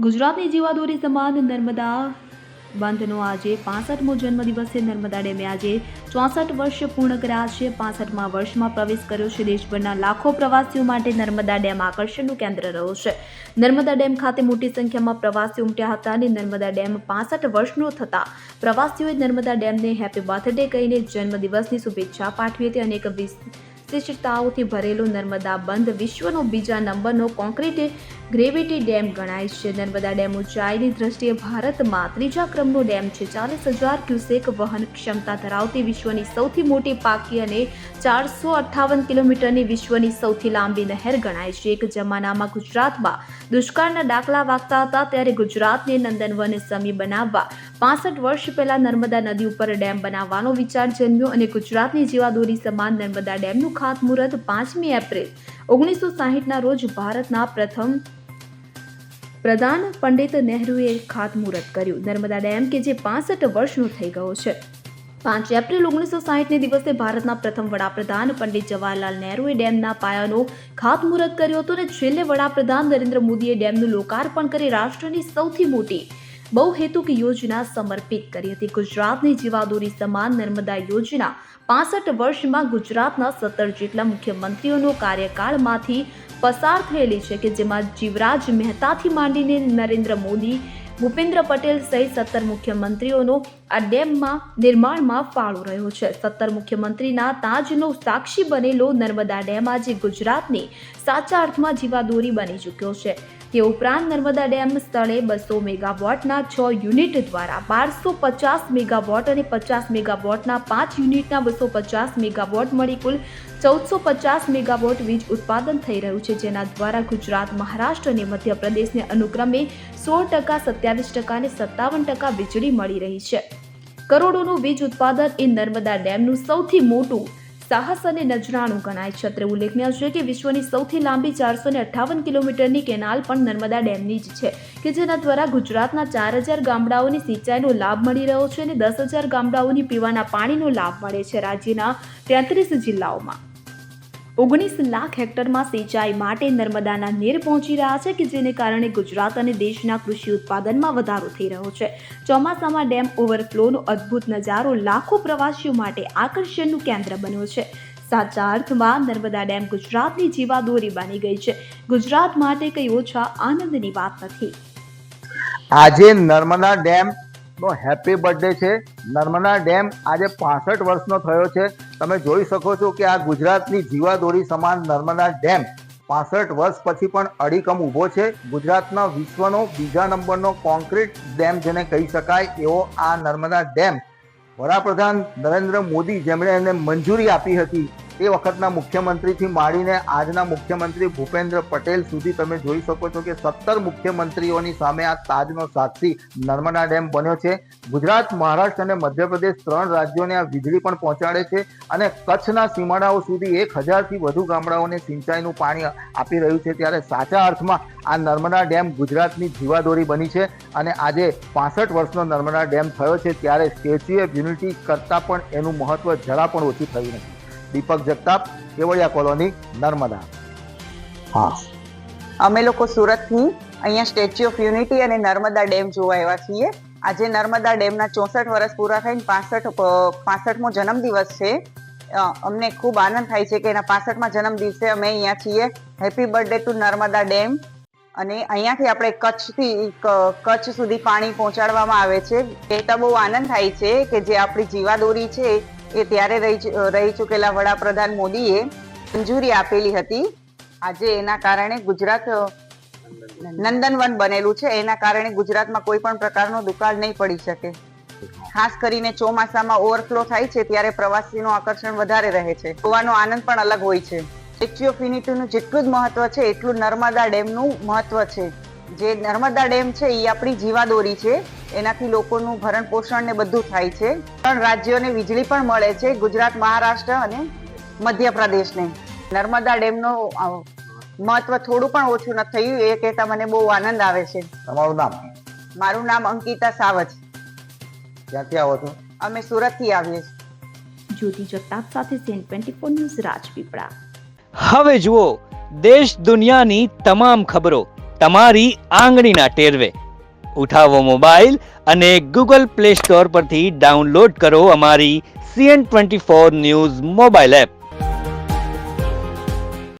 ગુજરાતની જીવાદોરી સમાન નર્મદા બંધનો આજે 65મો જન્મદિવસ છે. નર્મદા ડેમે આજે 64 વર્ષ પૂર્ણ કર્યા છે. 65મા વર્ષમાં પ્રવેશ કર્યો છે. દેશભરના લાખો પ્રવાસીઓ માટે નર્મદા ડેમ આકર્ષણનું કેન્દ્ર રહ્યો છે. નર્મદા ડેમ ખાતે મોટી સંખ્યામાં પ્રવાસીઓ ઉમટ્યા હતા અને નર્મદા ડેમ 65 વર્ષનો થતા પ્રવાસીઓએ નર્મદા ડેમને હેપી બર્થડે કહીને જન્મદિવસની શુભેચ્છા પાઠવી હતી. અનેક વિશિષ્ટતાઓથી ભરેલો નર્મદા બંધ વિશ્વનો બીજા નંબરનો કોન્ક્રીટ ગ્રેવિટી ડેમ ગણાય છે. નર્મદા ડેમ ઊંચાઈની દ્રષ્ટિએ ભારતમાં ત્રીજા ક્રમનો ડેમ છે. 40,000 ક્યુસેક વહન ક્ષમતા ધરાવતી વિશ્વની સૌથી મોટી પાકી અને 458 કિલોમીટરની વિશ્વની સૌથી લાંબી નહેર ગણાય છે. એક જમાનામાં ગુજરાતમાં દુષ્કાળના ડાકલા વાગતા હતા, ત્યારે ગુજરાતને નંદનવન સમી બનાવવા 65 વર્ષ પહેલા નર્મદા નદી ઉપર ડેમ બનાવવાનો વિચાર જન્મ્યો અને ગુજરાતની જીવાદોરી સમાન નર્મદા ડેમનું ખાતમુહૂર્ત 5મી એપ્રિલ 1960ના રોજ ભારતના પ્રથમ પ્રધાન પંડિત નહેરુએ ખાતમુહૂર્ત કર્યું. નર્મદા ડેમ કે જે 65 વર્ષનો થઈ ગયો છે. 5 એપ્રિલ 1960ને દિવસે ભારતના પ્રથમ વડાપ્રધાન પંડિત જવાહરલાલ નહેરુએ ડેમના પાયાનો ખાતમુહૂર્ત કર્યો હતો અને છેલ્લે વડાપ્રધાન નરેન્દ્ર મોદીએ ડેમનું લોકાર્પણ કરી રાષ્ટ્રની સૌથી મોટી બહુહેતુક યોજના સમર્પિત કરી હતી. ગુજરાતની જીવાદોરી સમાન નર્મદા યોજના 65 વર્ષમાં ગુજરાતના 17 જેટલા મુખ્યમંત્રીઓનો કાર્યકાળમાંથી પસાર થયેલી છે કે જેમાં જીવરાજ મહેતાથી માંડીને નરેન્દ્ર મોદી, ભૂપેન્દ્ર પટેલ સહિત 17 મુખ્યમંત્રીઓનો આ ડેમમાં નિર્માણમાં ફાળો રહ્યો છે. 17 મુખ્યમંત્રીના તાજનો સાક્ષી બનેલો નર્મદા ડેમ આજે ગુજરાતની સાચા અર્થમાં જીવાદોરી બની ચૂક્યો છે. તે ઉપરાંત નર્મદા ડેમ સ્થળે 200 મેગાવોટના 6 યુનિટ દ્વારા 1250 મેગાવોટ અને 50 મેગાવોટના 5 યુનિટના 250 મેગાવોટ મળી કુલ 1450 મેગાવોટ વીજ ઉત્પાદન થઈ રહ્યું છે, જેના દ્વારા ગુજરાત, મહારાષ્ટ્ર અને મધ્યપ્રદેશને અનુક્રમે 16%, 27% અને 57% વીજળી મળી રહી છે. કરોડોનું વીજ ઉત્પાદન એ નર્મદા ડેમનું સૌથી મોટું સાહસ અને નજરાણું ગણાય છે. અત્રે ઉલ્લેખનીય છે કે વિશ્વની સૌથી લાંબી 458 કિલોમીટરની કેનાલ પણ નર્મદા ડેમની જ છે કે જેના દ્વારા ગુજરાતના 4000 ગામડાઓની સિંચાઈનો લાભ મળી રહ્યો છે અને 10,000 ગામડાઓની પીવાના પાણીનો લાભ મળે છે. રાજ્યના 33 જિલ્લાઓમાં 19 લાખ હેક્ટરમાં સિંચાઈ માટે નર્મદાના નીર પહોંચી રહ્યા છે કે જેને કારણે ગુજરાત અને દેશના કૃષિ ઉત્પાદનમાં વધારો થઈ રહ્યો છે. ચોમાસામાં ડેમ ઓવરફ્લોનો અદ્ભુત નજારો લાખો પ્રવાસીઓ માટે આકર્ષણનું કેન્દ્ર બન્યો છે. સાચા અર્થમાં નર્મદા ડેમ ગુજરાતની જીવાદોરી બની ગઈ છે. ગુજરાત માટે કંઈ ઓછા આનંદની વાત નથી. આજે નર્મદા ડેમ નો હેપી બર્થડે છે. નર્મદા ડેમ આજે 65 વર્ષનો થયો છે. તમે જોઈ શકો છો કે આ ગુજરાતની જીવાદોરી સમાન નર્મદા ડેમ 65 વર્ષ પછી પણ અડીકમ ઊભો છે. ગુજરાતના વિશ્વનો બીજા નંબરનો કોન્ક્રીટ ડેમ જેને કહી શકાય એવો આ નર્મદા ડેમ વડાપ્રધાન નરેન્દ્ર મોદી જેમણે એને મંજૂરી આપી હતી એ વખતના મુખ્યમંત્રીથી માંડીને આજના મુખ્યમંત્રી ભૂપેન્દ્ર પટેલ સુધી તમે જોઈ શકો છો કે 17 મુખ્યમંત્રીઓની સામે આ તાજનો સાક્ષી નર્મદા ડેમ બન્યો છે. ગુજરાત, મહારાષ્ટ્ર અને મધ્યપ્રદેશ 3 રાજ્યોને આ વીજળી પણ પહોંચાડે છે અને કચ્છના સીમાડાઓ સુધી 1000થી વધુ ગામડાઓને સિંચાઈનું પાણી આપી રહ્યું છે. ત્યારે સાચા અર્થમાં આ નર્મદા ડેમ ગુજરાતની જીવાદોરી બની છે અને આજે 65 વર્ષનો નર્મદા ડેમ થયો છે ત્યારે સ્ટેચ્યુ ઓફ યુનિટી કરતાં પણ એનું મહત્વ જરા પણ ઓછું થયું નથી. દીપક જગતાપ, કેવડિયા કોલોની, નર્મદા. હા, અમે લોકો સુરતથી અહીંયા સ્ટેચ્યુ ઓફ યુનિટી અને નર્મદા ડેમ જોવા આવ્યા છીએ. આજે નર્મદા ડેમના 64 વર્ષ પૂરા થઈને 65મો જન્મદિવસ છે. અમને ખૂબ આનંદ થાય છે કે એના 65મા જન્મદિવસે અમે અહીંયા છીએ. Happy birthday to Narmada dam. અને અહીંયાથી આપણે કચ્છ સુધી પાણી પહોંચાડવામાં આવે છે. એ તો બહુ આનંદ થાય છે કે જે આપણી જીવાદોરી છે એ ત્યારે રહી ચૂકેલા વડાપ્રધાન મોદીએ મંજૂરી આપેલી હતી. આજે એના કારણે ગુજરાત નંદનવન બનેલું છે. એના કારણે ગુજરાતમાં કોઈ પણ પ્રકારનો દુકાળ નહીં પડી શકે. ખાસ કરીને ચોમાસામાં ઓવરફ્લો થાય છે ત્યારે પ્રવાસીનું આકર્ષણ વધારે રહે છે. જોવાનો આનંદ પણ અલગ હોય છે. સ્ટેચ્યુ ઓફ યુનિટીનું જેટલું જ મહત્વ છે એટલું નર્મદા ડેમનું મહત્વ છે. જે નર્મદા ડેમ છે એ આપણી જીવાદોરી છે. એનાથી લોકોનું ભરણ પોષણ ને બધું થાય છે. 3 રાજ્યોને વીજળી પણ મળે છે, ગુજરાત, મહારાષ્ટ્ર અને મધ્યપ્રદેશને. નર્મદા ડેમનું મહત્વ થોડું પણ ઓછું નથી થયું એ કહેતા મને બહુ આનંદ આવે છે. તમારું નામ? મારું નામ અંકિતા સાવજ. ક્યાંથી આવો છો? અમે સુરતથી આવીએ છીએ. જ્યોતિ જગતાપ સાથે સીએન 24 ન્યૂઝ, રાજપીપળા. હવે જુઓ દેશ દુનિયાની તમામ ખબરો તમારી આંગળીના ટેરવે. ઉઠાવો મોબાઈલ અને ગૂગલ પ્લે સ્ટોર પરથી ડાઉનલોડ કરો અમારી CN24 ન્યૂઝ મોબાઈલ એપ.